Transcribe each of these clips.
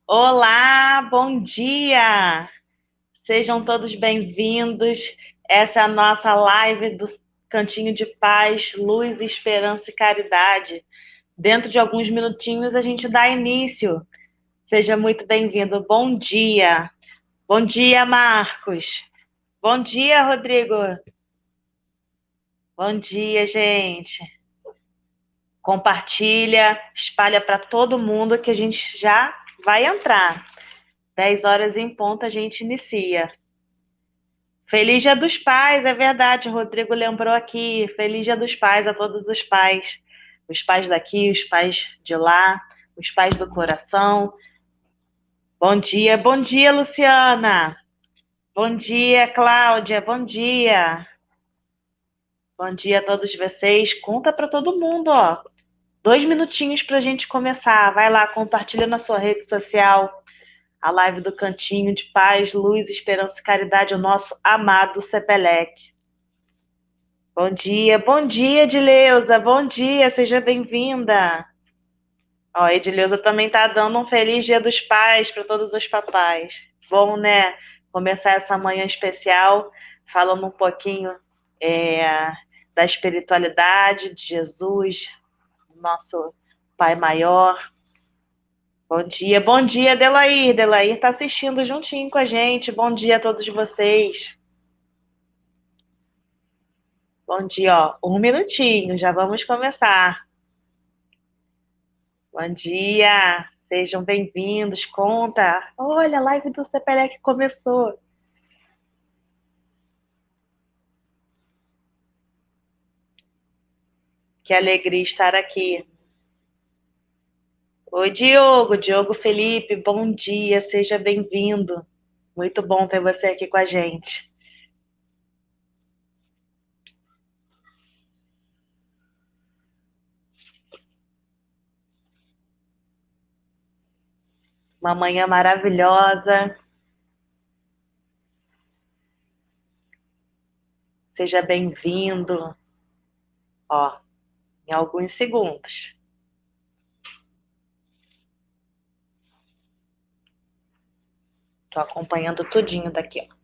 Olá, bom dia! Sejam todos bem-vindos. Essa é a nossa live do Cantinho de Paz, Luz, Esperança e Caridade. Dentro de alguns minutinhos a gente dá início. Seja muito bem-vindo. Bom dia! Bom dia, Marcos! Bom dia, Rodrigo! Bom dia, gente! Compartilha, espalha para todo mundo que a gente já vai entrar. 10 horas em ponto a gente inicia. Feliz Dia dos Pais, é verdade, o Rodrigo lembrou aqui. Feliz Dia dos Pais a todos os pais. Os pais daqui, os pais de lá, os pais do coração. Bom dia, Luciana. Bom dia, Cláudia. Bom dia. Bom dia a todos vocês. Conta para todo mundo, ó. 2 minutinhos para a gente começar. Vai lá, compartilha na sua rede social a live do Cantinho de Paz, Luz, Esperança e Caridade, o nosso amado Cepelec. Bom dia, Edileuza. Bom dia, seja bem-vinda. Ó, a Edileuza também tá dando um feliz Dia dos Pais para todos os papais. Bom, né? Começar essa manhã especial falando um pouquinho é, da espiritualidade de Jesus, nosso Pai Maior. Bom dia, Delair. Delair tá assistindo juntinho com a gente. Bom dia a todos vocês. Bom dia, ó. 1 minutinho, já vamos começar. Bom dia, sejam bem-vindos. Conta. Olha, a live do Cepelec começou. Que alegria estar aqui. Oi, Diogo Felipe, bom dia, seja bem-vindo. Muito bom ter você aqui com a gente. Uma manhã maravilhosa. Seja bem-vindo. Ó, em alguns segundos. Tô acompanhando tudinho daqui, ó.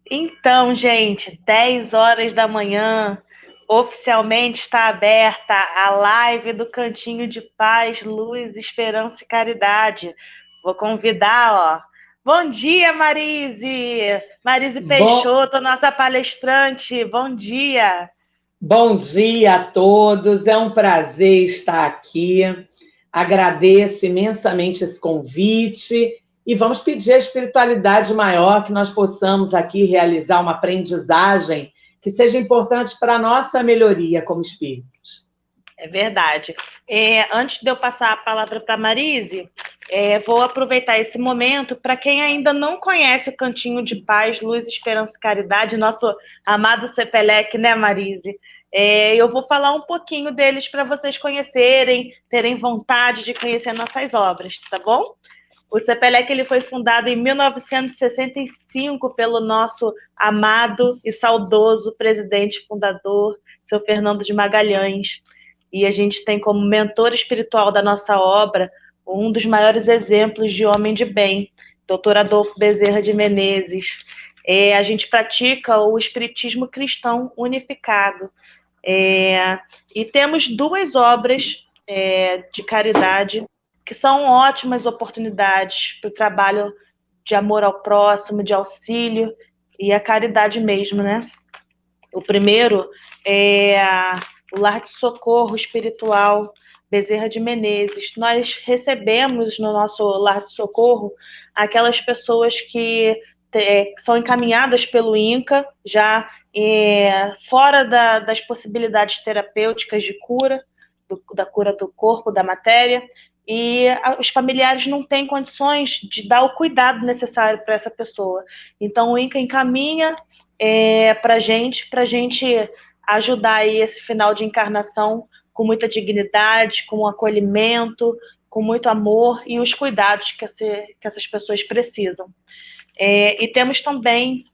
Então, gente, 10 horas da manhã, oficialmente está aberta a live do Cantinho de Paz, Luz, Esperança e Caridade. Vou convidar, ó. Bom dia, Marise! Marise Bom, Peixoto, nossa palestrante. Bom dia! bom dia a todos, é um prazer estar aqui. Agradeço imensamente esse convite e vamos pedir a espiritualidade maior que nós possamos aqui realizar uma aprendizagem que seja importante para a nossa melhoria como espíritos. É verdade. Antes de eu passar a palavra para a Marise, vou aproveitar esse momento para quem ainda não conhece o Cantinho de Paz, Luz, Esperança e Caridade, nosso amado Cepelec, né, Marise? Eu vou falar um pouquinho deles para vocês conhecerem, terem vontade de conhecer nossas obras, tá bom? O Cepelec ele foi fundado em 1965 pelo nosso amado e saudoso presidente fundador, seu Fernando de Magalhães. E a gente tem como mentor espiritual da nossa obra um dos maiores exemplos de homem de bem, Dr. Adolfo Bezerra de Menezes. A gente pratica o espiritismo cristão unificado. E temos duas obras de caridade que são ótimas oportunidades para o trabalho de amor ao próximo, de auxílio e a caridade mesmo, né? O primeiro é o Lar de Socorro Espiritual Bezerra de Menezes. Nós recebemos no nosso Lar de Socorro aquelas pessoas que são encaminhadas pelo INCA, já fora das possibilidades terapêuticas de cura, da cura do corpo, da matéria, e os familiares não têm condições de dar o cuidado necessário para essa pessoa. Então, o INCA encaminha para a gente ajudar aí esse final de encarnação com muita dignidade, com acolhimento, com muito amor e os cuidados que essas pessoas precisam. E temos também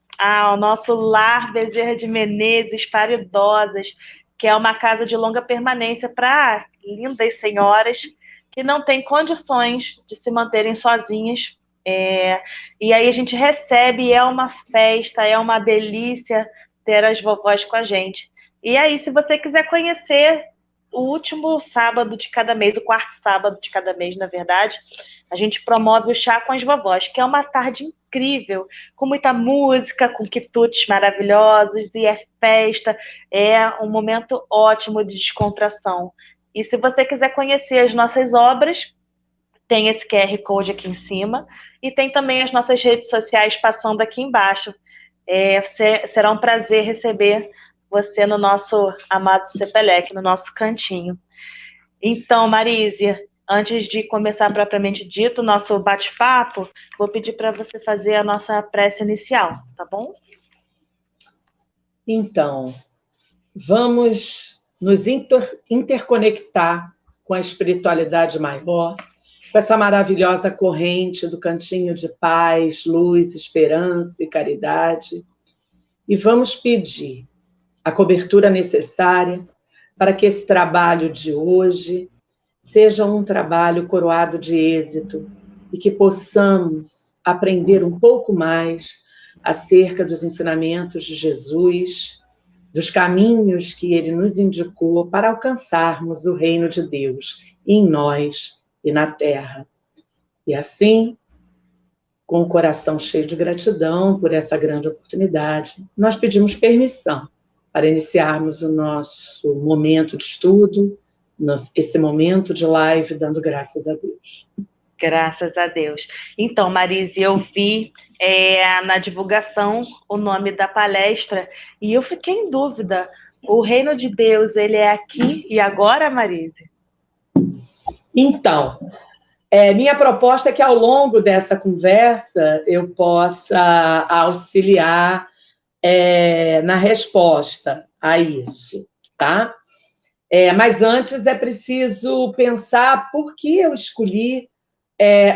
o nosso Lar Bezerra de Menezes para idosas, que é uma casa de longa permanência para lindas senhoras que não têm condições de se manterem sozinhas. E aí a gente recebe, é uma festa, é uma delícia ter as vovós com a gente. E aí, se você quiser conhecer o último sábado de cada mês, o quarto sábado de cada mês, na verdade, a gente promove o Chá com as Vovós, que é uma tarde incrível, com muita música, com quitutes maravilhosos, e é festa, é um momento ótimo de descontração. E se você quiser conhecer as nossas obras, tem esse QR Code aqui em cima, e tem também as nossas redes sociais passando aqui embaixo. Será um prazer receber você no nosso amado Cepelec, no nosso cantinho. Então, Marísia, antes de começar propriamente dito o nosso bate-papo, vou pedir para você fazer a nossa prece inicial, tá bom? Então, vamos nos interconectar com a espiritualidade maior, com essa maravilhosa corrente do cantinho de paz, luz, esperança e caridade, e vamos pedir a cobertura necessária para que esse trabalho de hoje seja um trabalho coroado de êxito e que possamos aprender um pouco mais acerca dos ensinamentos de Jesus, dos caminhos que ele nos indicou para alcançarmos o reino de Deus em nós e na terra. E assim, com o coração cheio de gratidão por essa grande oportunidade, nós pedimos permissão para iniciarmos o nosso momento de estudo, esse momento de live, dando graças a Deus. Graças a Deus. Então, Marise, eu vi na divulgação o nome da palestra e eu fiquei em dúvida. O reino de Deus, ele é aqui e agora, Marise? Então, minha proposta é que ao longo dessa conversa eu possa auxiliar na resposta a isso, tá? Mas antes é preciso pensar por que eu escolhi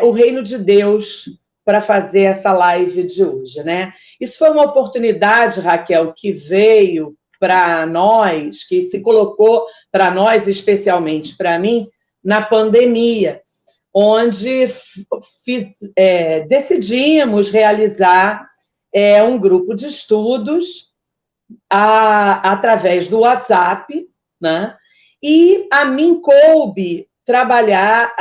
o reino de Deus para fazer essa live de hoje, né? Isso foi uma oportunidade, Raquel, que veio para nós, que se colocou para nós, especialmente para mim, na pandemia, onde decidimos realizar um grupo de estudos através do WhatsApp, né? E a mim coube trabalhar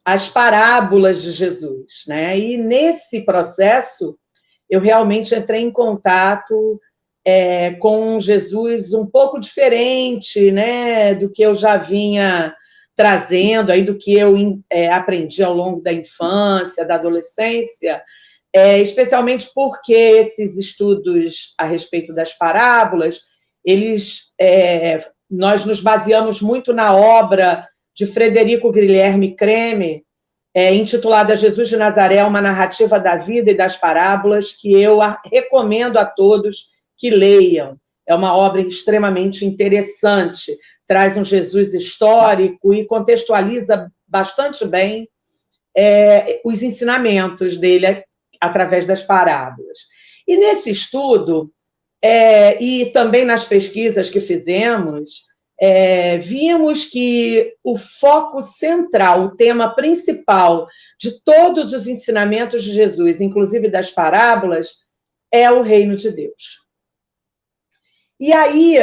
as parábolas de Jesus, né? E nesse processo eu realmente entrei em contato com Jesus um pouco diferente, né, do que eu já vinha trazendo, aí do que eu aprendi ao longo da infância, da adolescência, especialmente porque esses estudos a respeito das parábolas, nós nos baseamos muito na obra de Frederico Guilherme Kremer, intitulada Jesus de Nazaré, uma narrativa da vida e das parábolas, que eu recomendo a todos que leiam. É uma obra extremamente interessante, traz um Jesus histórico e contextualiza bastante bem os ensinamentos dele através das parábolas. E nesse estudo, e também nas pesquisas que fizemos, vimos que o foco central, o tema principal de todos os ensinamentos de Jesus, inclusive das parábolas, é o reino de Deus. E aí,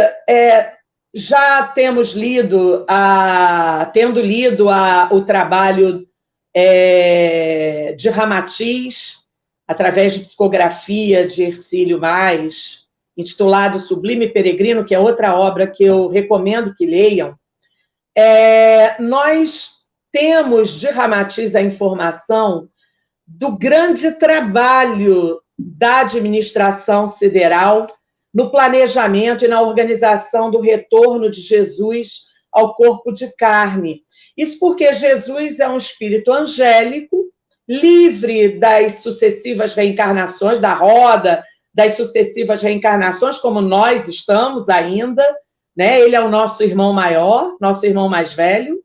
já temos lido, tendo lido o trabalho de Ramatiz, através de psicografia de Hercílio Mais, intitulado Sublime Peregrino, que é outra obra que eu recomendo que leiam, nós temos de Ramatiz a informação do grande trabalho da administração sideral no planejamento e na organização do retorno de Jesus ao corpo de carne. Isso porque Jesus é um espírito angélico, livre das sucessivas reencarnações, da roda das sucessivas reencarnações, como nós estamos ainda, né? Ele é o nosso irmão maior, nosso irmão mais velho,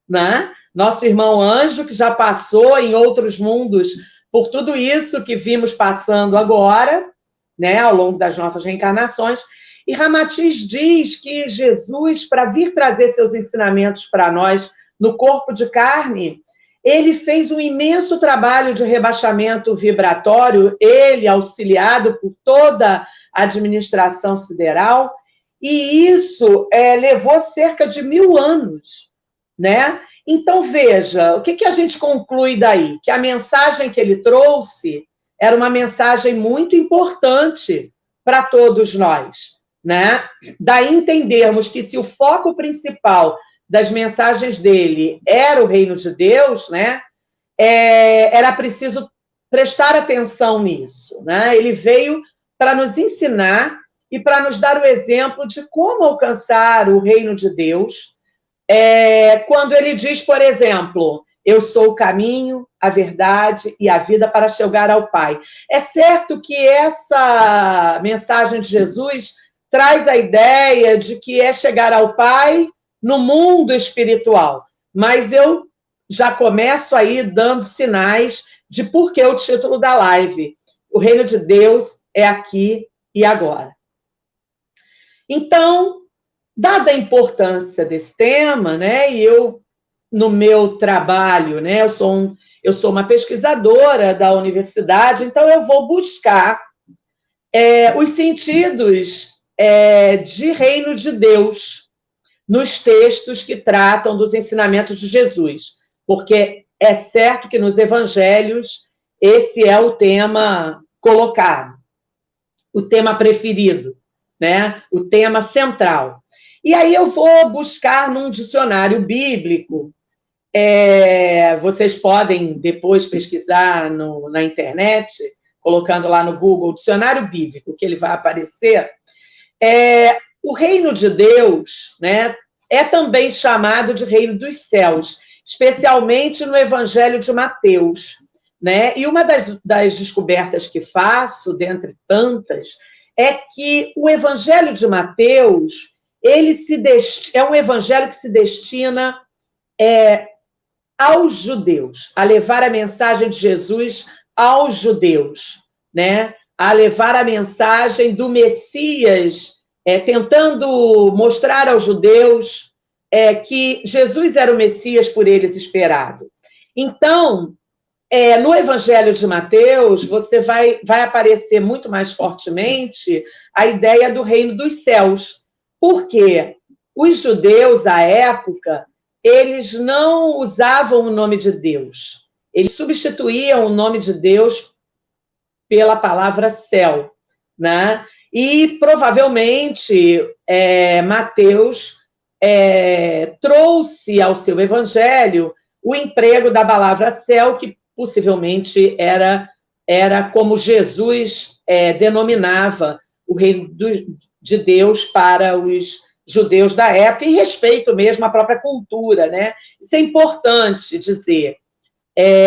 né? Nosso irmão anjo, que já passou em outros mundos por tudo isso que vimos passando agora, né? Ao longo das nossas reencarnações. E Ramatiz diz que Jesus, para vir trazer seus ensinamentos para nós no corpo de carne, ele fez um imenso trabalho de rebaixamento vibratório, ele auxiliado por toda a administração sideral, e isso levou cerca de 1000 anos, né? Então, veja, o que a gente conclui daí? Que a mensagem que ele trouxe era uma mensagem muito importante para todos nós, né? Daí entendermos que se o foco principal das mensagens dele era o reino de Deus, né? Era preciso prestar atenção nisso, né? Ele veio para nos ensinar e para nos dar o exemplo de como alcançar o reino de Deus, quando ele diz, por exemplo, eu sou o caminho, a verdade e a vida para chegar ao Pai. É certo que essa mensagem de Jesus traz a ideia de que é chegar ao Pai no mundo espiritual, mas eu já começo aí dando sinais de por que o título da live. O reino de Deus é aqui e agora. Então, dada a importância desse tema, né, e eu, no meu trabalho, né, eu sou uma pesquisadora da universidade, então eu vou buscar os sentidos de reino de Deus nos textos que tratam dos ensinamentos de Jesus, porque é certo que nos evangelhos esse é o tema colocado, o tema preferido, né? O tema central. E aí eu vou buscar num dicionário bíblico, vocês podem depois pesquisar na internet, colocando lá no Google, dicionário bíblico, que ele vai aparecer. O reino de Deus, né, é também chamado de reino dos céus, especialmente no Evangelho de Mateus, né? E uma das descobertas que faço, dentre tantas, é que o Evangelho de Mateus é um evangelho que se destina aos judeus, a levar a mensagem de Jesus aos judeus, né? A levar a mensagem do Messias, tentando mostrar aos judeus que Jesus era o Messias por eles esperado. Então, no Evangelho de Mateus, você vai aparecer muito mais fortemente a ideia do reino dos céus, porque os judeus, à época, eles não usavam o nome de Deus, eles substituíam o nome de Deus pela palavra céu, né? E, provavelmente, Mateus trouxe ao seu evangelho o emprego da palavra céu, que possivelmente era como Jesus denominava o reino de Deus para os judeus da época, em respeito mesmo à própria cultura, né? Isso é importante dizer.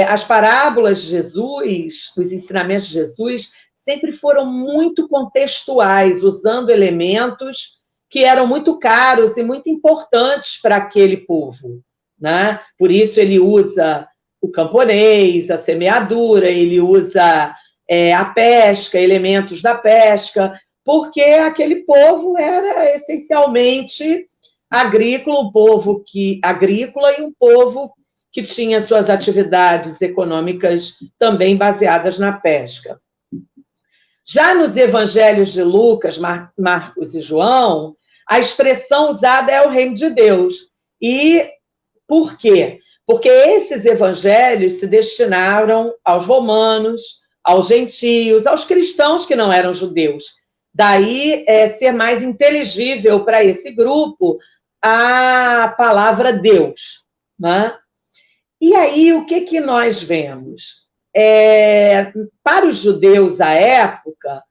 As parábolas de Jesus, os ensinamentos de Jesus, sempre foram muito contextuais, usando elementos que eram muito caros e muito importantes para aquele povo, né? Por isso ele usa o camponês, a semeadura, ele usa a pesca, elementos da pesca, porque aquele povo era essencialmente agrícola, um povo agrícola e um povo que tinha suas atividades econômicas também baseadas na pesca. Já nos evangelhos de Lucas, Marcos e João, a expressão usada é o reino de Deus. E por quê? Porque esses evangelhos se destinaram aos romanos, aos gentios, aos cristãos que não eram judeus. Daí ser mais inteligível para esse grupo a palavra Deus, né? E aí, o que nós vemos? Para os judeus à época,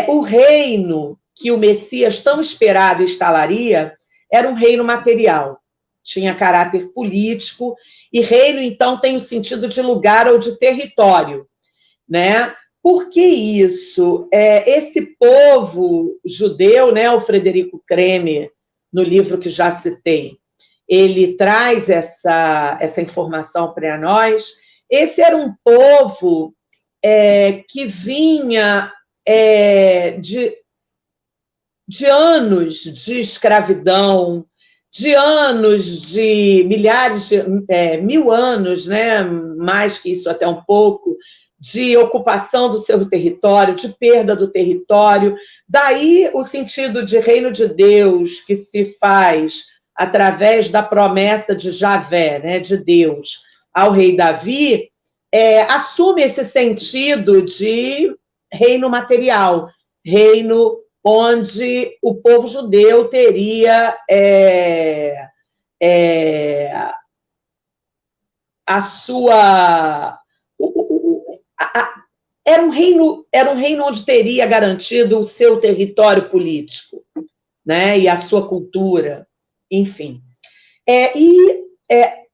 o reino que o Messias tão esperado instalaria era um reino material, tinha caráter político, e reino, então, tem o sentido de lugar ou de território, né? Por que isso? Esse povo judeu, né, o Frederico Kremer, no livro que já citei, ele traz essa informação para nós. Esse era um povo que vinha de anos de escravidão, de anos de milhares, de 1000 anos, né? Mais que isso até um pouco, de ocupação do seu território, de perda do território. Daí o sentido de reino de Deus, que se faz através da promessa de Javé, né, de Deus, ao rei Davi, assume esse sentido de reino material, reino onde o povo judeu teria a sua... Era um reino onde teria garantido o seu território político, né, e a sua cultura, enfim.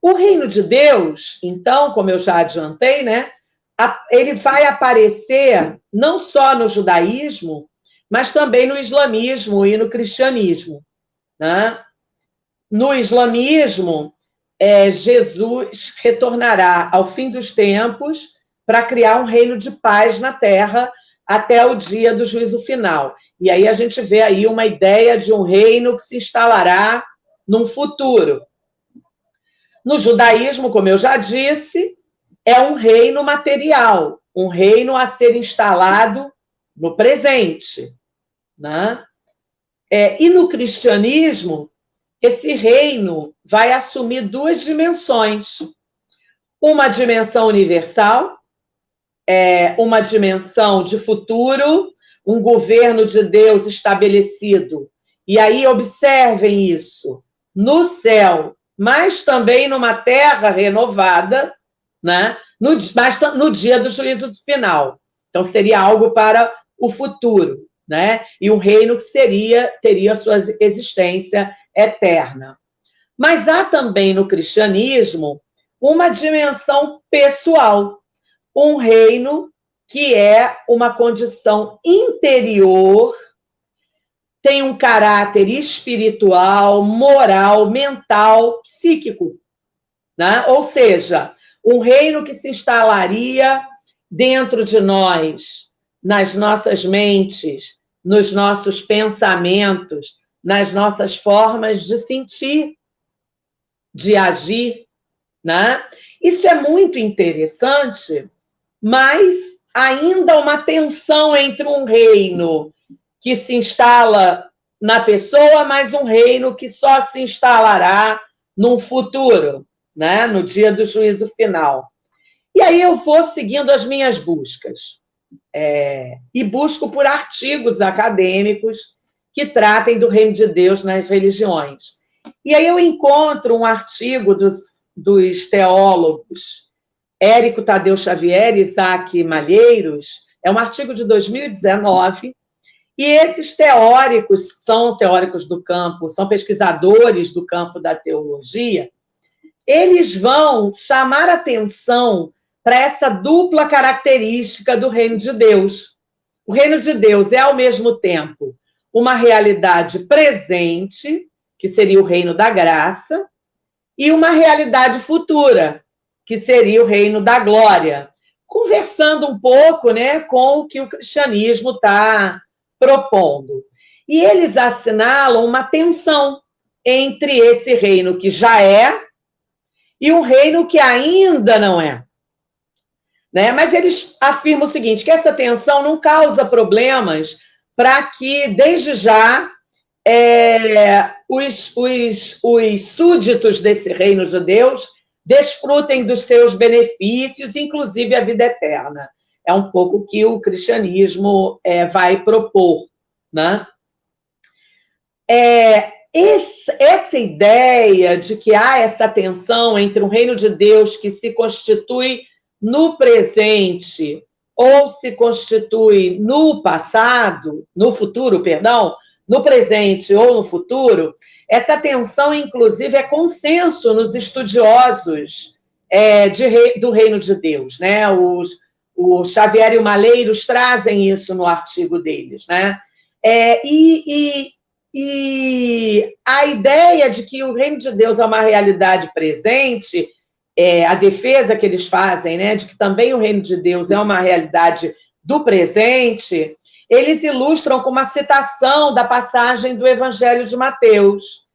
O reino de Deus, então, como eu já adiantei, né, ele vai aparecer não só no judaísmo, mas também no islamismo e no cristianismo, né? No islamismo, Jesus retornará ao fim dos tempos para criar um reino de paz na Terra até o dia do juízo final. E aí a gente vê aí uma ideia de um reino que se instalará num futuro. No judaísmo, como eu já disse, é um reino material, um reino a ser instalado no presente, né? E no cristianismo, esse reino vai assumir 2 dimensões. Uma dimensão universal, uma dimensão de futuro, um governo de Deus estabelecido. E aí observem isso, no céu, mas também numa terra renovada, né? Mas no dia do juízo final. Então, seria algo para o futuro, né? E um reino que teria sua existência eterna. Mas há também no cristianismo uma dimensão pessoal, um reino que é uma condição interior, tem um caráter espiritual, moral, mental, psíquico, né? Ou seja, um reino que se instalaria dentro de nós, nas nossas mentes, nos nossos pensamentos, nas nossas formas de sentir, de agir, né? Isso é muito interessante, mas ainda uma tensão entre um reino que se instala na pessoa, mas um reino que só se instalará num futuro, né? No dia do juízo final. E aí eu vou seguindo as minhas buscas. E busco por artigos acadêmicos que tratem do reino de Deus nas religiões. E aí eu encontro um artigo dos teólogos Érico Tadeu Xavier e Isaac Malheiros, é um artigo de 2019, e esses teóricos são teóricos do campo, são pesquisadores do campo da teologia, eles vão chamar atenção para essa dupla característica do reino de Deus. O reino de Deus é, ao mesmo tempo, uma realidade presente, que seria o reino da graça, e uma realidade futura, que seria o reino da glória. Conversando um pouco, né, com o que o cristianismo está propondo. E eles assinalam uma tensão entre esse reino que já é e um reino que ainda não é. Né? Mas eles afirmam o seguinte, que essa tensão não causa problemas para que, desde já, os súditos desse reino de Deus desfrutem dos seus benefícios, inclusive a vida eterna. É um pouco o que o cristianismo vai propor, né? Essa ideia de que há essa tensão entre um reino de Deus que se constitui no presente ou se constitui no passado, no futuro, perdão, no presente ou no futuro, essa tensão, inclusive, é consenso nos estudiosos do reino de Deus, né? O Xavier e o Malheiros trazem isso no artigo deles, né? E a ideia de que o reino de Deus é uma realidade presente, a defesa que eles fazem, né, de que também o reino de Deus é uma realidade do presente, eles ilustram com uma citação da passagem do Evangelho de Mateus,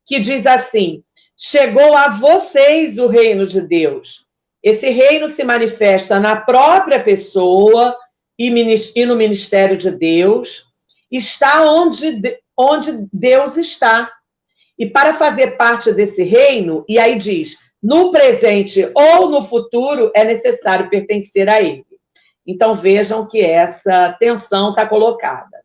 que diz assim: chegou a vocês o reino de Deus. Esse reino se manifesta na própria pessoa e no ministério de Deus, está onde Deus está. E para fazer parte desse reino, e aí diz, no presente ou no futuro, é necessário pertencer a ele. Então vejam que essa tensão está colocada.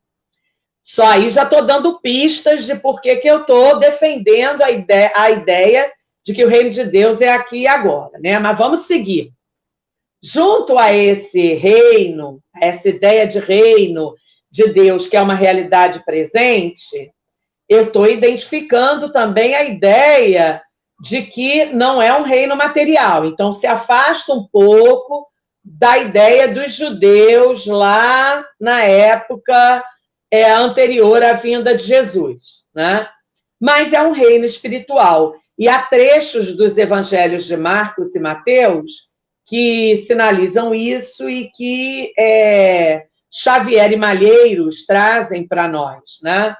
Só aí já estou dando pistas de por que eu estou defendendo a ideia de que o reino de Deus é aqui e agora, né? Mas vamos seguir. Junto a esse reino, a essa ideia de reino de Deus, que é uma realidade presente, eu estou identificando também a ideia de que não é um reino material. Então, se afasta um pouco da ideia dos judeus lá na época anterior à vinda de Jesus, né? Mas é um reino espiritual. E há trechos dos evangelhos de Marcos e Mateus que sinalizam isso e que Xavier e Malheiros trazem para nós, né?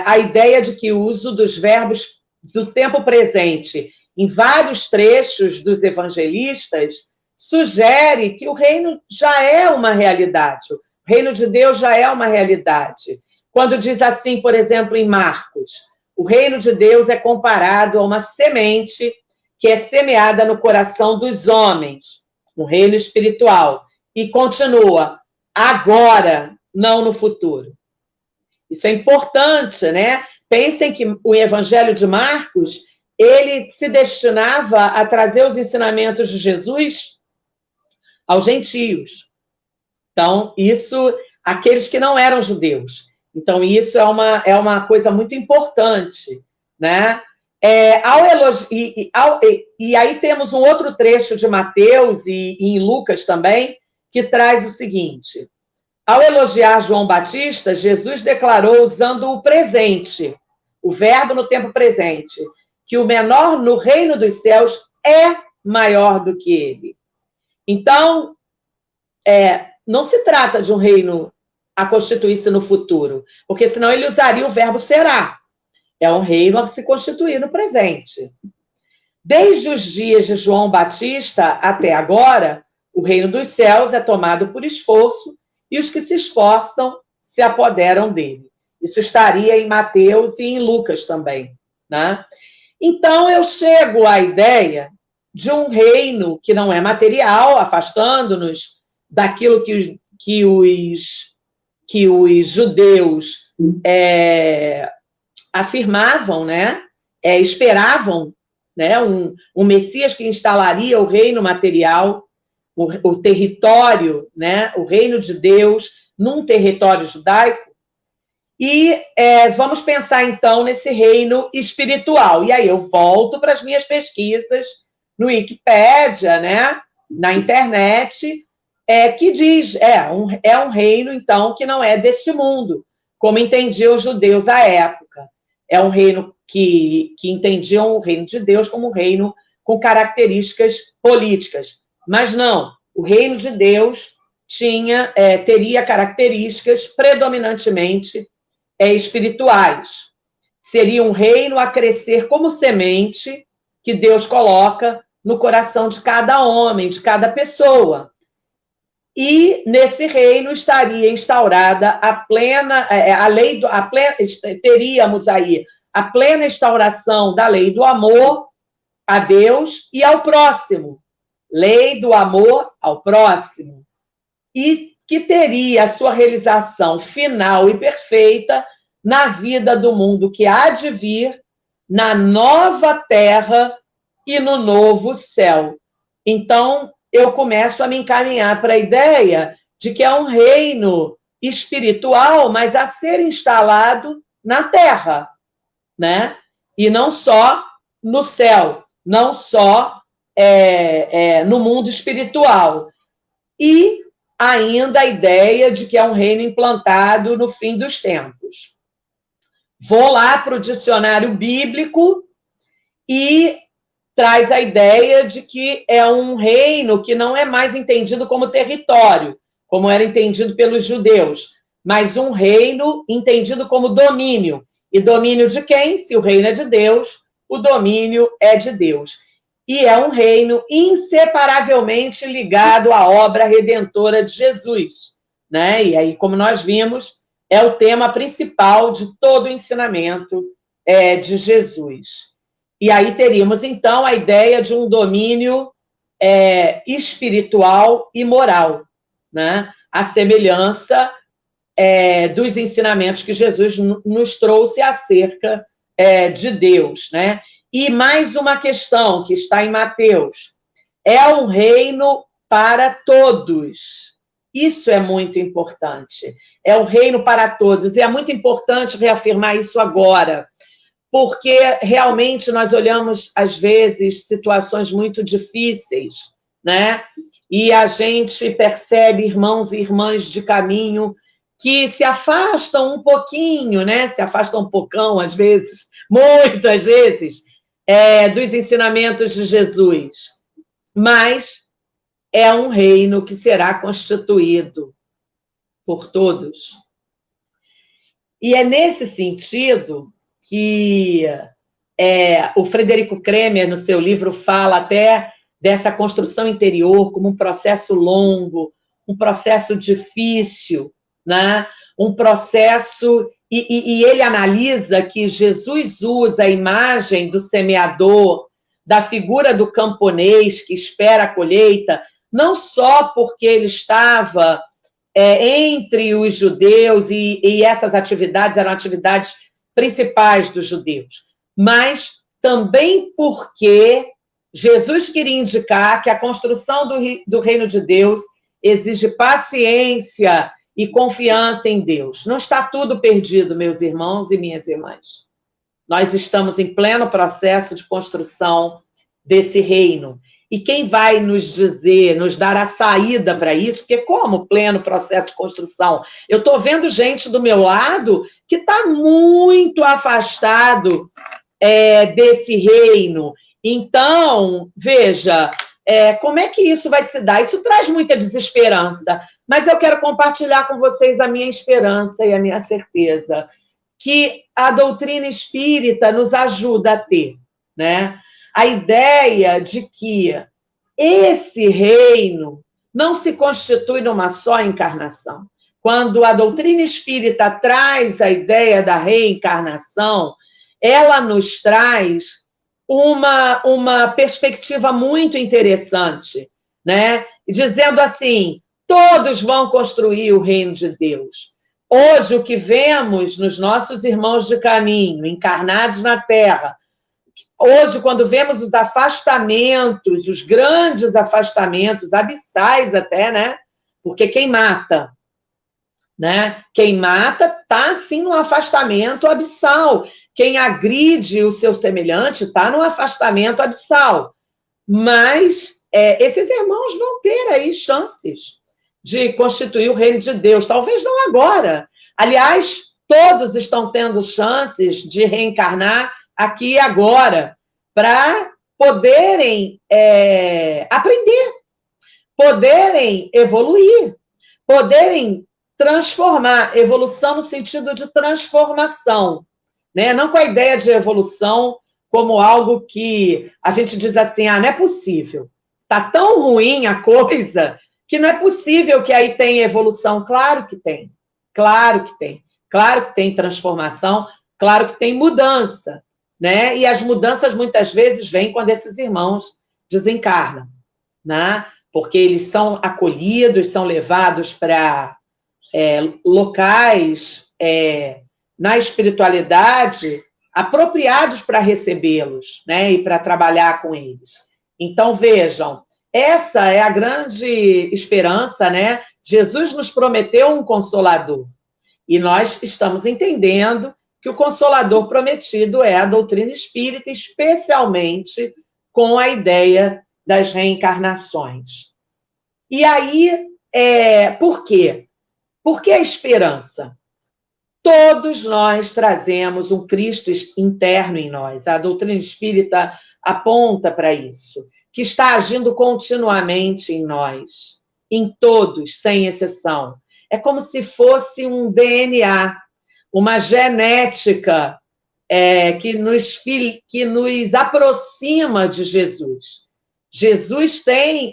A ideia de que o uso dos verbos do tempo presente em vários trechos dos evangelistas sugere que o reino já é uma realidade, o reino de Deus já é uma realidade. Quando diz assim, por exemplo, em Marcos, o reino de Deus é comparado a uma semente que é semeada no coração dos homens, um reino espiritual, e continua, agora, não no futuro. Isso é importante, né? Pensem que o Evangelho de Marcos, ele se destinava a trazer os ensinamentos de Jesus aos gentios. Então, isso, aqueles que não eram judeus. Então, isso é uma coisa muito importante, né? E aí temos um outro trecho de Mateus e em Lucas também, que traz o seguinte: ao elogiar João Batista, Jesus declarou, usando o presente, o verbo no tempo presente, que o menor no reino dos céus é maior do que ele. Então, não se trata de um reino a constituir-se no futuro, porque senão ele usaria o verbo será. É um reino a se constituir no presente. Desde os dias de João Batista até agora, o reino dos céus é tomado por esforço e os que se esforçam se apoderam dele. Isso estaria em Mateus e em Lucas também, né? Então, eu chego à ideia de um reino que não é material, afastando-nos daquilo que os judeus afirmavam, né? Esperavam, né? Um Messias que instalaria o reino material, o território, né? O reino de Deus num território judaico. E vamos pensar, então, nesse reino espiritual. E aí eu volto para as minhas pesquisas no Wikipédia, né? Na internet, que diz, um reino, então, que não é deste mundo, como entendiam os judeus à época. É um reino que entendiam o reino de Deus como um reino com características políticas. Mas não, o reino de Deus teria características predominantemente espirituais. Seria um reino a crescer como semente que Deus coloca no coração de cada homem, de cada pessoa. E nesse reino estaria instaurada teríamos aí a plena instauração da lei do amor a Deus e ao próximo. Lei do amor ao próximo. E que teria a sua realização final e perfeita na vida do mundo que há de vir, na nova terra e no novo céu. Então, eu começo a me encaminhar para a ideia de que é um reino espiritual, mas a ser instalado na terra, né? E não só no céu, não só no mundo espiritual. E ainda a ideia de que é um reino implantado no fim dos tempos. Vou lá para o dicionário bíblico e traz a ideia de que é um reino que não é mais entendido como território, como era entendido pelos judeus, mas um reino entendido como domínio. E domínio de quem? Se o reino é de Deus, o domínio é de Deus. E é um reino inseparavelmente ligado à obra redentora de Jesus, né? E aí, como nós vimos, é o tema principal de todo o ensinamento de Jesus. E aí teríamos, então, a ideia de um domínio espiritual e moral, né? A semelhança dos ensinamentos que Jesus nos trouxe acerca de Deus, né? E mais uma questão que está em Mateus. É um reino para todos. Isso é muito importante. É um reino para todos. E é muito importante reafirmar isso agora, porque realmente nós olhamos, às vezes, situações muito difíceis, né? E a gente percebe irmãos e irmãs de caminho que se afastam um pouquinho, né? Se afastam um pocão, às vezes, muitas vezes, dos ensinamentos de Jesus. Mas é um reino que será constituído por todos. E é nesse sentido que o Frederico Kremer, no seu livro, fala até dessa construção interior como um processo longo, um processo difícil, né? Um processo... E ele analisa que Jesus usa a imagem do semeador, da figura do camponês que espera a colheita, não só porque ele estava entre os judeus e essas atividades eram atividades principais dos judeus, mas também porque Jesus queria indicar que a construção do reino de Deus exige paciência e confiança em Deus. Não está tudo perdido, meus irmãos e minhas irmãs. Nós estamos em pleno processo de construção desse reino. E quem vai nos dizer, nos dar a saída para isso, porque como pleno processo de construção? Eu estou vendo gente do meu lado que está muito afastado desse reino. Então, veja, como é que isso vai se dar? Isso traz muita desesperança, mas eu quero compartilhar com vocês a minha esperança e a minha certeza que a doutrina espírita nos ajuda a ter, né? A ideia de que esse reino não se constitui numa só encarnação. Quando a doutrina espírita traz a ideia da reencarnação, ela nos traz uma perspectiva muito interessante, né? Dizendo assim, todos vão construir o reino de Deus. Hoje, o que vemos nos nossos irmãos de caminho, encarnados na Terra, hoje, quando vemos os afastamentos, os grandes afastamentos, abissais até, né? Porque quem mata, né? Quem mata está, sim, num afastamento abissal. Quem agride o seu semelhante está num afastamento abissal. Mas esses irmãos vão ter aí chances de constituir o reino de Deus. Talvez não agora. Aliás, todos estão tendo chances de reencarnar aqui e agora, para poderem aprender, poderem evoluir, poderem transformar, evolução no sentido de transformação, né? Não com a ideia de evolução como algo que a gente diz assim, não é possível, está tão ruim a coisa que não é possível que aí tenha evolução. Claro que tem, claro que tem, claro que tem transformação, claro que tem mudança, né? E as mudanças muitas vezes vêm quando esses irmãos desencarnam, né? Porque eles são acolhidos, são levados para locais na espiritualidade apropriados para recebê-los, né? E para trabalhar com eles. Então, vejam, essa é a grande esperança, né? Jesus nos prometeu um consolador. E nós estamos entendendo que o consolador prometido é a doutrina espírita, especialmente com a ideia das reencarnações. E aí, por quê? Por que a esperança? Todos nós trazemos um Cristo interno em nós. A doutrina espírita aponta para isso, que está agindo continuamente em nós. em todos, sem exceção. É como se fosse um DNA, uma genética que nos aproxima de Jesus.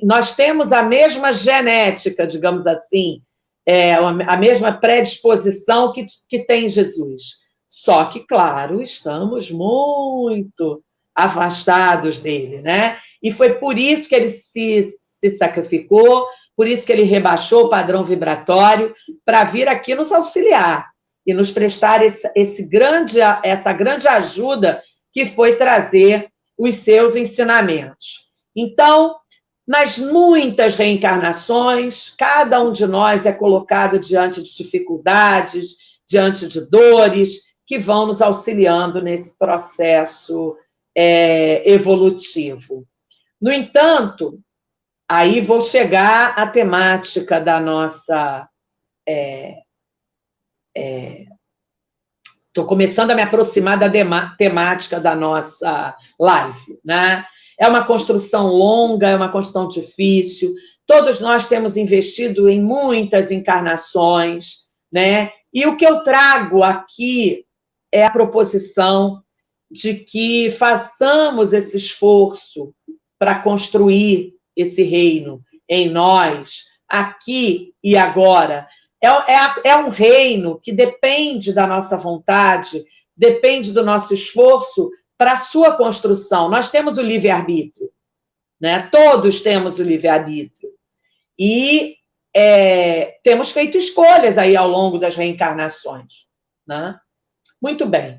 Nós temos a mesma genética, digamos assim, a mesma predisposição que tem Jesus. Só que, claro, estamos muito afastados dele, né? E foi por isso que ele se sacrificou, por isso que ele rebaixou o padrão vibratório, para vir aqui nos auxiliar e nos prestar essa grande ajuda que foi trazer os seus ensinamentos. Então, nas muitas reencarnações, cada um de nós é colocado diante de dificuldades, diante de dores, que vão nos auxiliando nesse processo evolutivo. No entanto, aí vou chegar à temática da nossa... Estou começando a me aproximar da temática da nossa live, né? É uma construção longa, é uma construção difícil. Todos nós temos investido em muitas encarnações, né? E o que eu trago aqui é a proposição de que façamos esse esforço para construir esse reino em nós, aqui e agora. É um reino que depende da nossa vontade, depende do nosso esforço para a sua construção. Nós temos o livre-arbítrio, né? Todos temos o livre-arbítrio. E temos feito escolhas aí ao longo das reencarnações, né? Muito bem.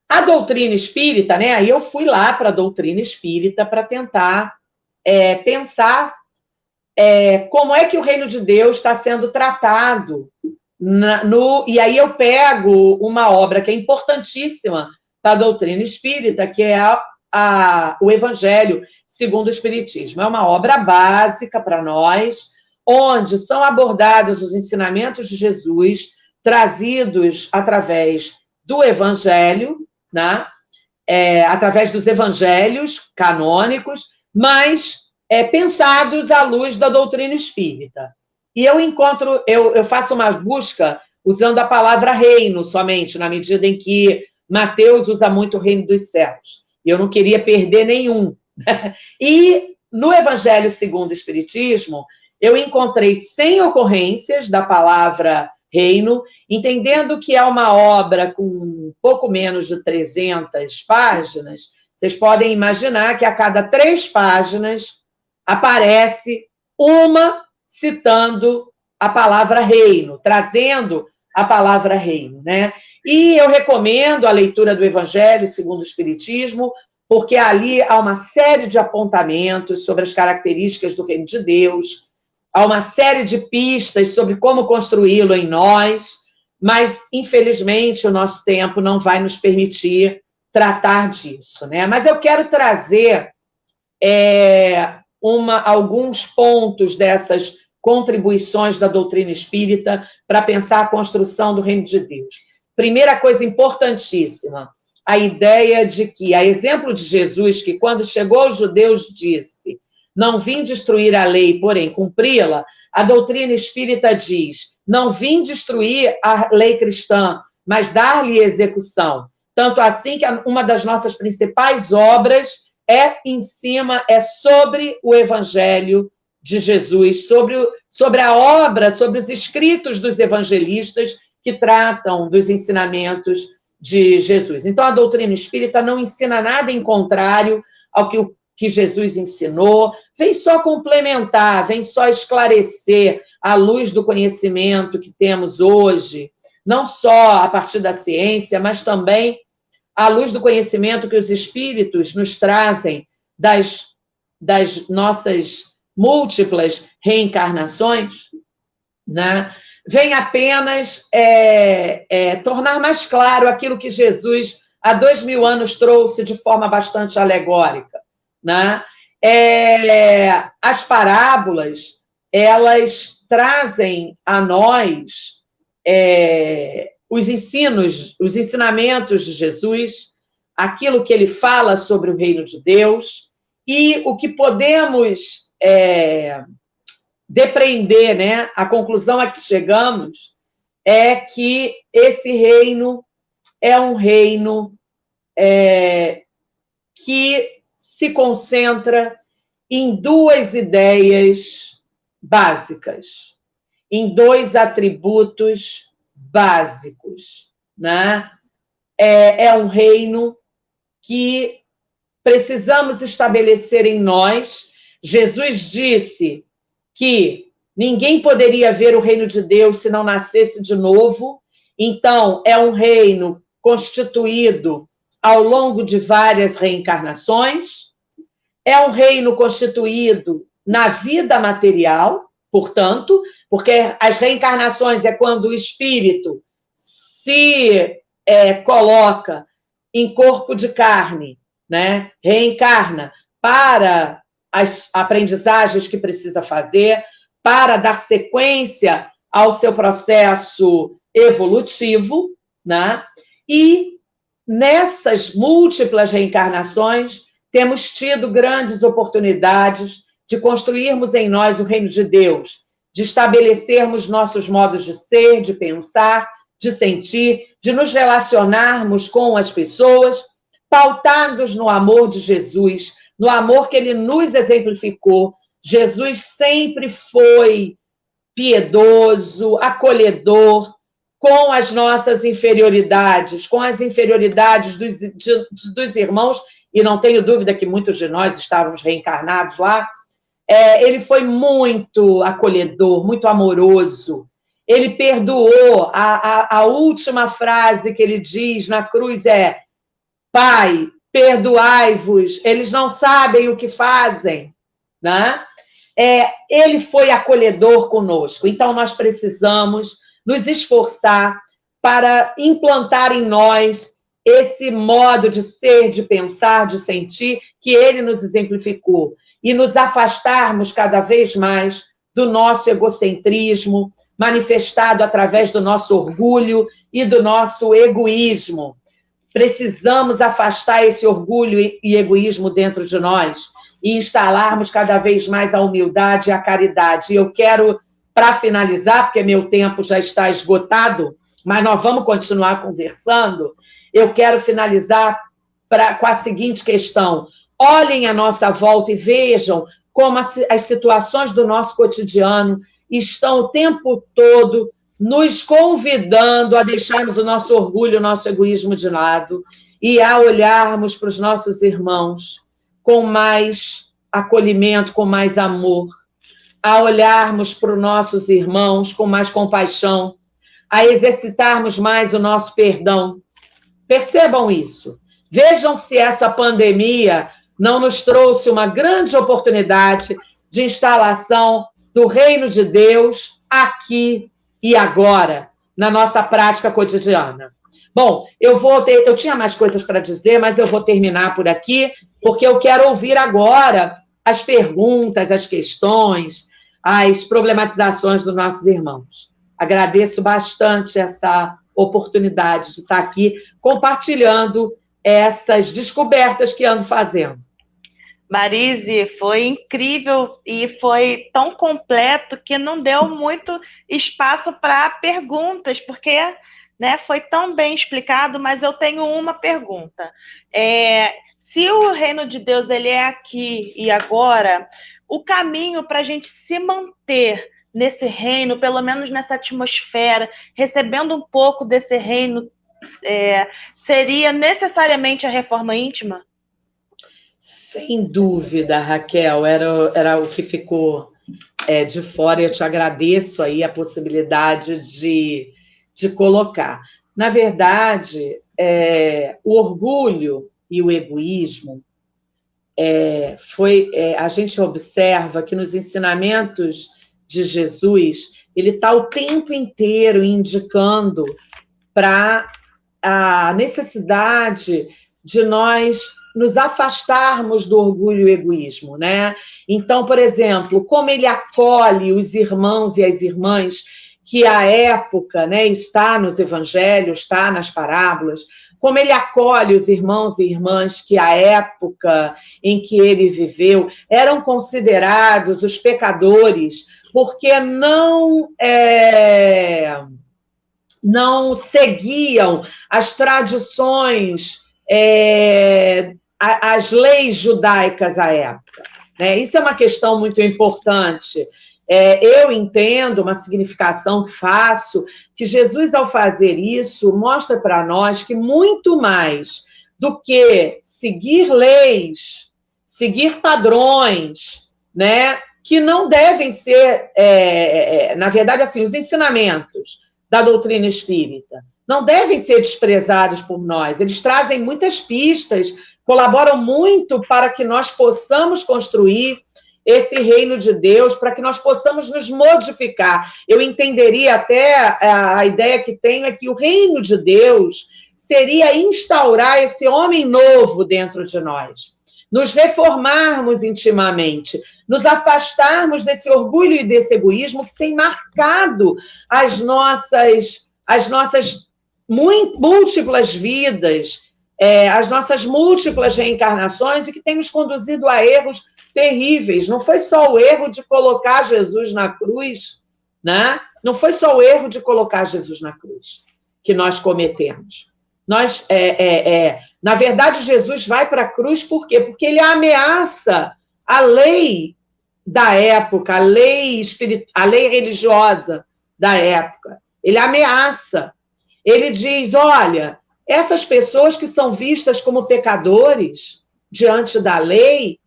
A doutrina espírita, né? Aí eu fui lá para a doutrina espírita para tentar pensar como é que o reino de Deus está sendo tratado. E aí eu pego uma obra que é importantíssima da doutrina espírita, que é o Evangelho segundo o Espiritismo. É uma obra básica para nós, onde são abordados os ensinamentos de Jesus, trazidos através do Evangelho, né? Através dos evangelhos canônicos, mas pensados à luz da doutrina espírita. E eu faço uma busca usando a palavra reino somente, na medida em que Mateus usa muito o reino dos céus. E eu não queria perder nenhum. E no Evangelho segundo o Espiritismo, eu encontrei 100 ocorrências da palavra reino, entendendo que é uma obra com pouco menos de 300 páginas. Vocês podem imaginar que a cada 3 páginas aparece uma citando a palavra reino, trazendo a palavra reino, né? E eu recomendo a leitura do Evangelho segundo o Espiritismo, porque ali há uma série de apontamentos sobre as características do reino de Deus, há uma série de pistas sobre como construí-lo em nós, mas, infelizmente, o nosso tempo não vai nos permitir tratar disso, né? Mas eu quero trazer alguns pontos dessas contribuições da doutrina espírita para pensar a construção do reino de Deus. Primeira coisa importantíssima, a ideia de que, a exemplo de Jesus, que quando chegou aos judeus disse: não vim destruir a lei, porém cumpri-la, a doutrina espírita diz: não vim destruir a lei cristã, mas dar-lhe execução. Tanto assim que uma das nossas principais obras é sobre o Evangelho de Jesus, sobre a obra, sobre os escritos dos evangelistas que tratam dos ensinamentos de Jesus. Então, a doutrina espírita não ensina nada em contrário ao que Jesus ensinou, vem só complementar, vem só esclarecer à luz do conhecimento que temos hoje, não só a partir da ciência, mas também à luz do conhecimento que os espíritos nos trazem das nossas múltiplas reencarnações, né? Vem apenas tornar mais claro aquilo que Jesus, há 2000 anos, trouxe de forma bastante alegórica, né? As parábolas, elas trazem a nós os ensinamentos de Jesus, aquilo que ele fala sobre o reino de Deus, e o que podemos depreender, né? A conclusão a que chegamos é que esse reino é um reino que se concentra em duas ideias básicas, em dois atributos básicos, né? É um reino que precisamos estabelecer em nós. Jesus disse que ninguém poderia ver o reino de Deus se não nascesse de novo. Então, é um reino constituído ao longo de várias reencarnações. É um reino constituído na vida material, portanto, porque as reencarnações é quando o espírito se coloca em corpo de carne, né? Reencarna para as aprendizagens que precisa fazer, para dar sequência ao seu processo evolutivo, né? E nessas múltiplas reencarnações, temos tido grandes oportunidades de construirmos em nós o reino de Deus, de estabelecermos nossos modos de ser, de pensar, de sentir, de nos relacionarmos com as pessoas, pautados no amor de Jesus, no amor que ele nos exemplificou. Jesus sempre foi piedoso, acolhedor, com as nossas inferioridades, com as inferioridades dos irmãos, e não tenho dúvida que muitos de nós estávamos reencarnados lá. Ele foi muito acolhedor, muito amoroso. Ele perdoou. A última frase que ele diz na cruz é: Pai, perdoai-vos, eles não sabem o que fazem, né? Ele foi acolhedor conosco. Então, nós precisamos nos esforçar para implantar em nós esse modo de ser, de pensar, de sentir, que ele nos exemplificou, e nos afastarmos cada vez mais do nosso egocentrismo, manifestado através do nosso orgulho e do nosso egoísmo. Precisamos afastar esse orgulho e egoísmo dentro de nós e instalarmos cada vez mais a humildade e a caridade. E eu quero, para finalizar, porque meu tempo já está esgotado, mas nós vamos continuar conversando, eu quero finalizar com a seguinte questão: olhem à nossa volta e vejam como as situações do nosso cotidiano estão o tempo todo nos convidando a deixarmos o nosso orgulho, o nosso egoísmo de lado e a olharmos para os nossos irmãos com mais acolhimento, com mais amor, a olharmos para os nossos irmãos com mais compaixão, a exercitarmos mais o nosso perdão. Percebam isso. Vejam se essa pandemia não nos trouxe uma grande oportunidade de instalação do reino de Deus aqui e agora, na nossa prática cotidiana. Bom, eu tinha mais coisas para dizer, mas eu vou terminar por aqui, porque eu quero ouvir agora as perguntas, as questões, as problematizações dos nossos irmãos. Agradeço bastante essa oportunidade de estar aqui compartilhando essas descobertas que ando fazendo. Marise, foi incrível e foi tão completo que não deu muito espaço para perguntas, porque, né, foi tão bem explicado, mas eu tenho uma pergunta. Se o reino de Deus ele é aqui e agora, o caminho para a gente se manter nesse reino, pelo menos nessa atmosfera, recebendo um pouco desse reino, seria necessariamente a reforma íntima? Sem dúvida, Raquel, era o que ficou de fora, e eu te agradeço aí a possibilidade de colocar. Na verdade, o orgulho e o egoísmo, a gente observa que nos ensinamentos de Jesus, ele está o tempo inteiro indicando para a necessidade de nós nos afastarmos do orgulho e egoísmo, né? Então, por exemplo, como ele acolhe os irmãos e as irmãs que à época, né, está nos evangelhos, está nas parábolas, como ele acolhe os irmãos e irmãs que à época em que ele viveu eram considerados os pecadores, porque não seguiam as tradições, as leis judaicas à época, né? Isso é uma questão muito importante. Eu entendo uma significação que faço, que Jesus, ao fazer isso, mostra para nós que muito mais do que seguir leis, seguir padrões, né, que não devem ser, na verdade, assim, os ensinamentos da doutrina espírita não devem ser desprezados por nós. Eles trazem muitas pistas, colaboram muito para que nós possamos construir esse reino de Deus, para que nós possamos nos modificar. Eu entenderia até, a ideia que tenho é que o reino de Deus seria instaurar esse homem novo dentro de nós, nos reformarmos intimamente, nos afastarmos desse orgulho e desse egoísmo que tem marcado as nossas múltiplas vidas, as nossas múltiplas reencarnações, e que tem nos conduzido a erros terríveis. Não foi só o erro de colocar Jesus na cruz, né? Não foi só o erro de colocar Jesus na cruz que nós cometemos. Na verdade, Jesus vai para a cruz por quê? Porque ele ameaça a lei da época, a lei religiosa da época. Ele ameaça. Ele diz, olha, essas pessoas que são vistas como pecadores diante da lei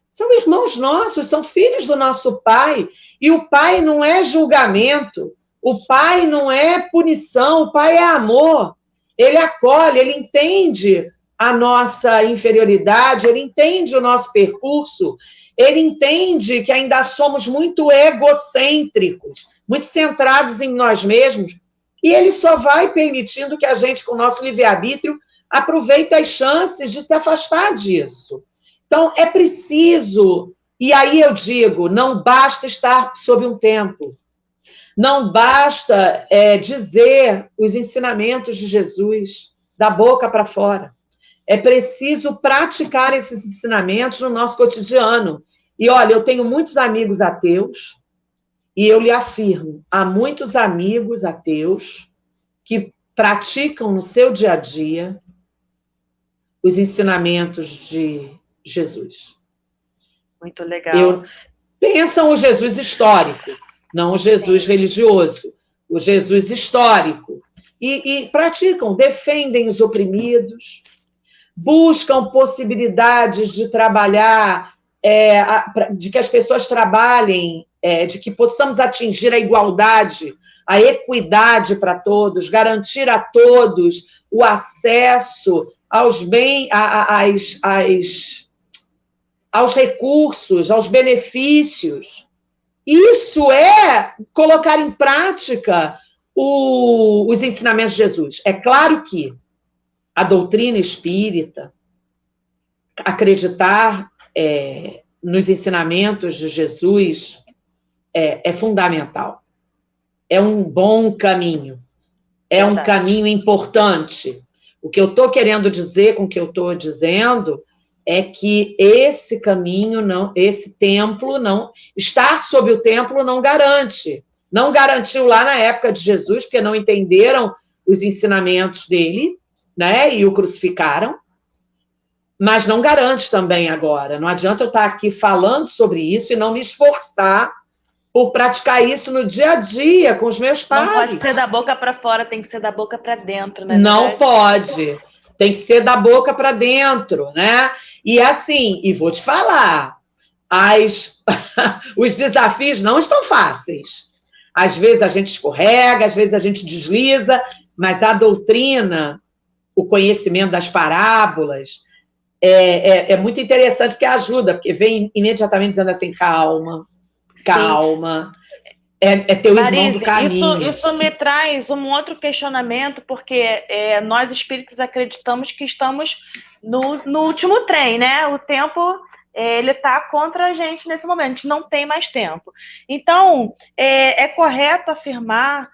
são irmãos nossos, são filhos do nosso Pai. E o Pai não é julgamento, o Pai não é punição, o Pai é amor. Ele acolhe, ele entende a nossa inferioridade, ele entende o nosso percurso, ele entende que ainda somos muito egocêntricos, muito centrados em nós mesmos, e ele só vai permitindo que a gente, com o nosso livre-arbítrio, aproveite as chances de se afastar disso. Então, é preciso, e aí eu digo, não basta estar sob um templo, não basta dizer os ensinamentos de Jesus da boca para fora. É preciso praticar esses ensinamentos no nosso cotidiano. E, olha, eu tenho muitos amigos ateus, e eu lhe afirmo, há muitos amigos ateus que praticam no seu dia a dia os ensinamentos de Jesus. Muito legal. Pensam o Jesus histórico, não o Jesus religioso, o Jesus histórico. E praticam, defendem os oprimidos, buscam possibilidades de trabalhar, de que as pessoas trabalhem, de que possamos atingir a igualdade, a equidade para todos, garantir a todos o acesso aos bens, aos recursos, aos benefícios. Isso é colocar em prática os ensinamentos de Jesus. É claro que a doutrina espírita, acreditar nos ensinamentos de Jesus é fundamental. É um bom caminho. É um caminho importante. O que eu estou querendo dizer com o que eu estou dizendo é que esse caminho, esse templo, estar sob o templo não garante. Não garantiu lá na época de Jesus, porque não entenderam os ensinamentos dele, né, e o crucificaram, mas não garante também agora. Não adianta eu estar aqui falando sobre isso e não me esforçar por praticar isso no dia a dia com os meus pais. Não pode ser da boca para fora, tem que ser da boca para dentro, né? Não pode. Tem que ser da boca para dentro, né? E assim, e vou te falar, os desafios não estão fáceis. Às vezes a gente escorrega, às vezes a gente desliza, mas a doutrina, o conhecimento das parábolas, é muito interessante, porque ajuda, porque vem imediatamente dizendo assim, calma, calma, teu irmão do caminho. Isso me traz um outro questionamento, porque nós espíritos acreditamos que estamos no último trem, né? O tempo, ele está contra a gente nesse momento, a gente não tem mais tempo. Então, é correto afirmar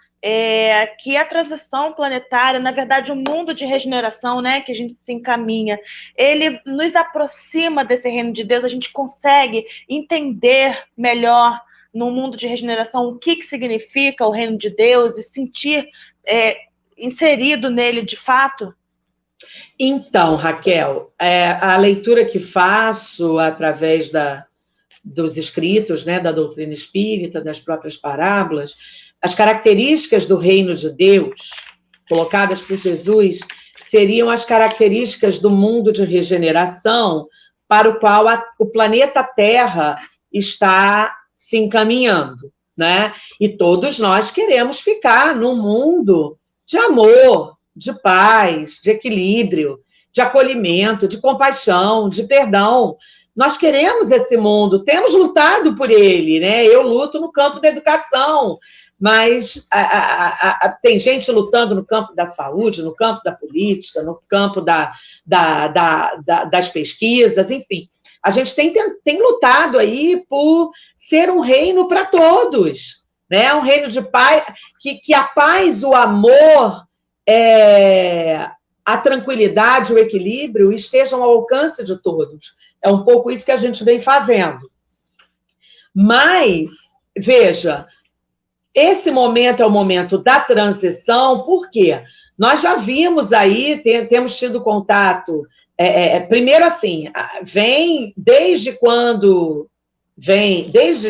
que a transição planetária, na verdade, o mundo de regeneração, né, que a gente se encaminha, ele nos aproxima desse reino de Deus, a gente consegue entender melhor no mundo de regeneração, o que significa o reino de Deus e sentir inserido nele de fato? Então, Raquel, a leitura que faço através dos escritos, né, da doutrina espírita, das próprias parábolas, as características do reino de Deus, colocadas por Jesus, seriam as características do mundo de regeneração para o qual o planeta Terra está se encaminhando, né? E todos nós queremos ficar num mundo de amor, de paz, de equilíbrio, de acolhimento, de compaixão, de perdão. Nós queremos esse mundo, temos lutado por ele, né? Eu luto no campo da educação, mas tem gente lutando no campo da saúde, no campo da política, no campo das pesquisas, enfim. A gente tem lutado aí por ser um reino para todos, né? Um reino de paz, que a paz, o amor, a tranquilidade, o equilíbrio estejam ao alcance de todos. É um pouco isso que a gente vem fazendo. Mas, veja, esse momento é o momento da transição, por quê? Nós já vimos aí, temos tido contato, primeiro assim, vem desde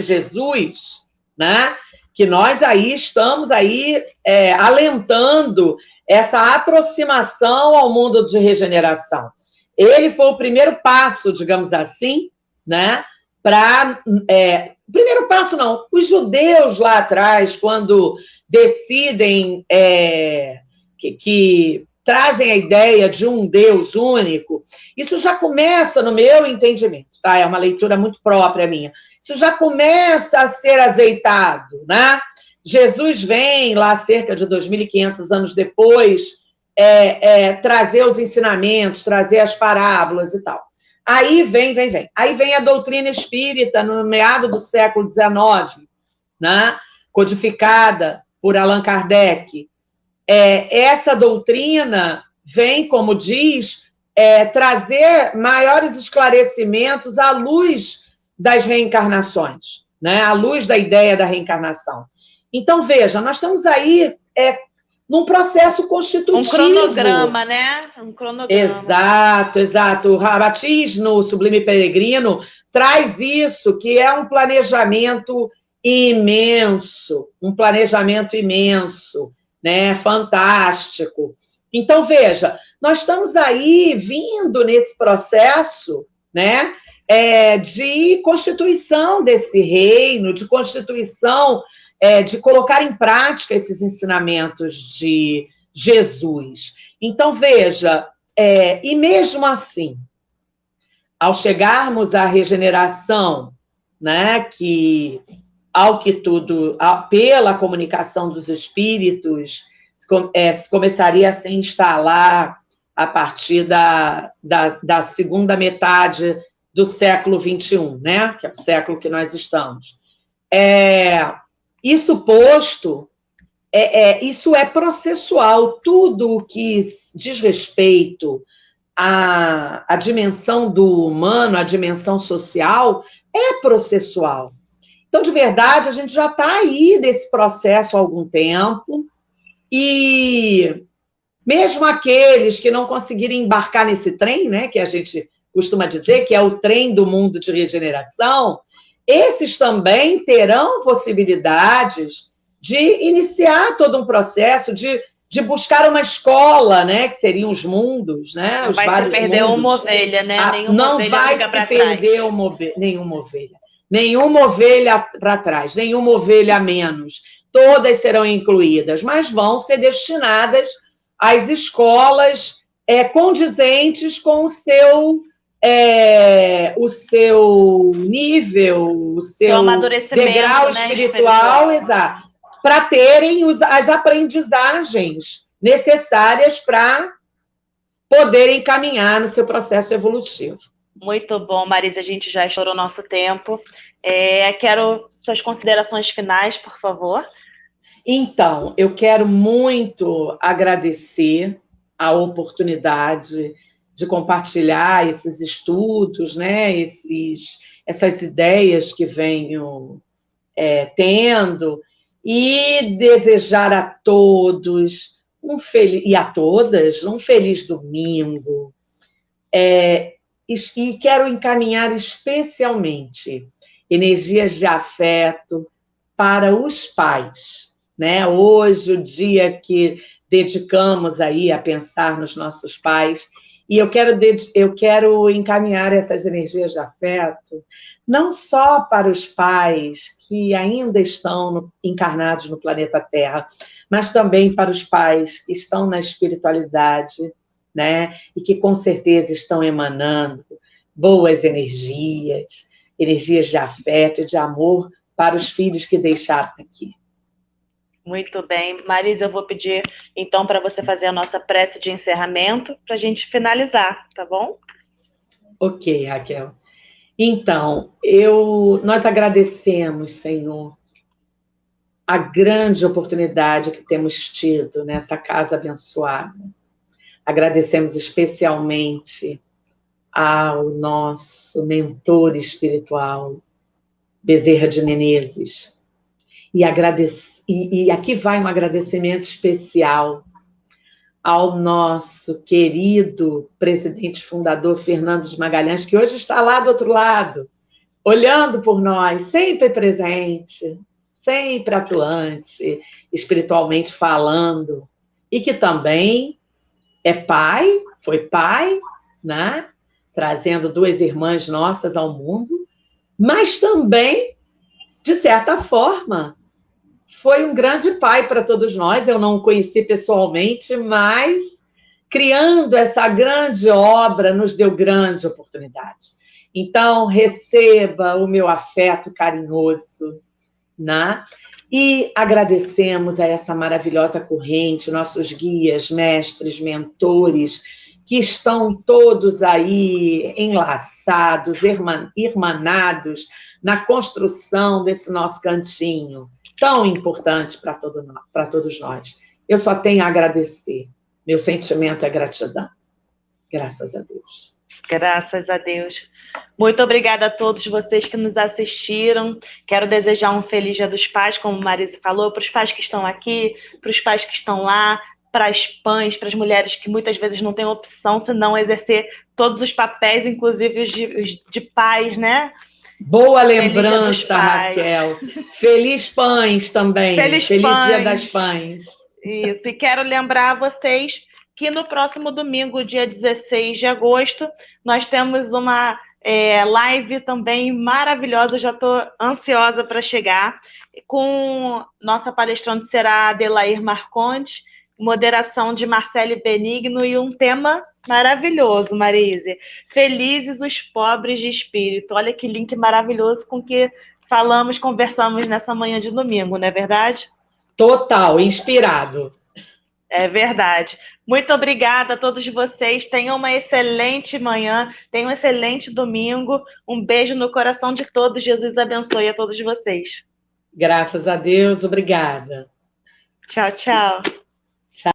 Jesus, né? Que nós aí estamos aí alentando essa aproximação ao mundo de regeneração. Ele foi o primeiro passo, digamos assim, né? Primeiro passo não, os judeus lá atrás, quando decidem que trazem a ideia de um Deus único, isso já começa, no meu entendimento, tá? É uma leitura muito própria minha, isso já começa a ser azeitado, né? Jesus vem lá cerca de 2.500 anos depois trazer os ensinamentos, trazer as parábolas e tal. Aí vem. Aí vem a doutrina espírita no meado do século XIX, né? Codificada por Allan Kardec. Essa doutrina vem, como diz, trazer maiores esclarecimentos à luz das reencarnações, né? À luz da ideia da reencarnação. Então, veja, nós estamos aí num processo constitutivo. Um cronograma, né? Um cronograma. Exato. O Rabatiz, no Sublime Peregrino, traz isso, que é um planejamento imenso, né? Fantástico. Então, veja, nós estamos aí vindo nesse processo, né? De constituição desse reino, de constituição, de colocar em prática esses ensinamentos de Jesus. Então, veja, e mesmo assim, ao chegarmos à regeneração, né, que, pela comunicação dos espíritos, começaria a se instalar a partir da segunda metade do século XXI, né, que é o século que nós estamos. Isso posto, isso é processual. Tudo o que diz respeito à dimensão do humano, à dimensão social, é processual. Então, de verdade, a gente já está aí nesse processo há algum tempo, e mesmo aqueles que não conseguirem embarcar nesse trem, né, que a gente costuma dizer que é o trem do mundo de regeneração, esses também terão possibilidades de iniciar todo um processo, de buscar uma escola, né, que seriam os mundos, né? Não vai se perder uma ovelha, né? Não vai se perder nenhuma ovelha. Nenhuma ovelha para trás, nenhuma ovelha a menos. Todas serão incluídas, mas vão ser destinadas às escolas condizentes com o seu nível, o seu degrau espiritual, né, exato, para terem as aprendizagens necessárias para poderem caminhar no seu processo evolutivo. Muito bom, Marisa, a gente já estourou nosso tempo. Quero suas considerações finais, por favor. Então, eu quero muito agradecer a oportunidade de compartilhar esses estudos, né, essas ideias que venho tendo, e desejar a todos e a todas um feliz domingo. E quero encaminhar especialmente energias de afeto para os pais, né? Hoje, o dia que dedicamos aí a pensar nos nossos pais, e eu quero encaminhar essas energias de afeto não só para os pais que ainda estão encarnados no planeta Terra, mas também para os pais que estão na espiritualidade, né? E que com certeza estão emanando boas energias, energias de afeto e de amor para os filhos que deixaram aqui. Muito bem. Marisa, eu vou pedir, então, para você fazer a nossa prece de encerramento, para a gente finalizar, tá bom? Ok, Raquel. Então, nós agradecemos, Senhor, a grande oportunidade que temos tido nessa casa abençoada. Agradecemos especialmente ao nosso mentor espiritual, Bezerra de Menezes. E aqui vai um agradecimento especial ao nosso querido presidente fundador Fernando de Magalhães, que hoje está lá do outro lado, olhando por nós, sempre presente, sempre atuante, espiritualmente falando, e que também foi pai, né? Trazendo 2 irmãs nossas ao mundo, mas também, de certa forma, foi um grande pai para todos nós. Eu não o conheci pessoalmente, mas criando essa grande obra nos deu grande oportunidade. Então, receba o meu afeto carinhoso, né? E agradecemos a essa maravilhosa corrente, nossos guias, mestres, mentores, que estão todos aí enlaçados, irmanados na construção desse nosso cantinho, tão importante para todos nós. Eu só tenho a agradecer. Meu sentimento é gratidão. Graças a Deus. Graças a Deus. Muito obrigada a todos vocês que nos assistiram. Quero desejar um feliz Dia dos Pais, como Marisa falou, para os pais que estão aqui, para os pais que estão lá, para as pães, para as mulheres que muitas vezes não têm opção senão exercer todos os papéis, inclusive os de pais, né? Boa lembrança, Raquel. Feliz Pães também. Feliz Dia das Pães. Isso, e quero lembrar a vocês que no próximo domingo, dia 16 de agosto, nós temos uma live também maravilhosa, já estou ansiosa para chegar, com nossa palestrante será Adelair Marcondes, moderação de Marcele Benigno e um tema maravilhoso, Marise. Felizes os pobres de espírito. Olha que link maravilhoso com que conversamos nessa manhã de domingo, não é verdade? Total, inspirado. É verdade. Muito obrigada a todos vocês. Tenham uma excelente manhã, tenham um excelente domingo. Um beijo no coração de todos. Jesus abençoe a todos vocês. Graças a Deus. Obrigada. Tchau, tchau.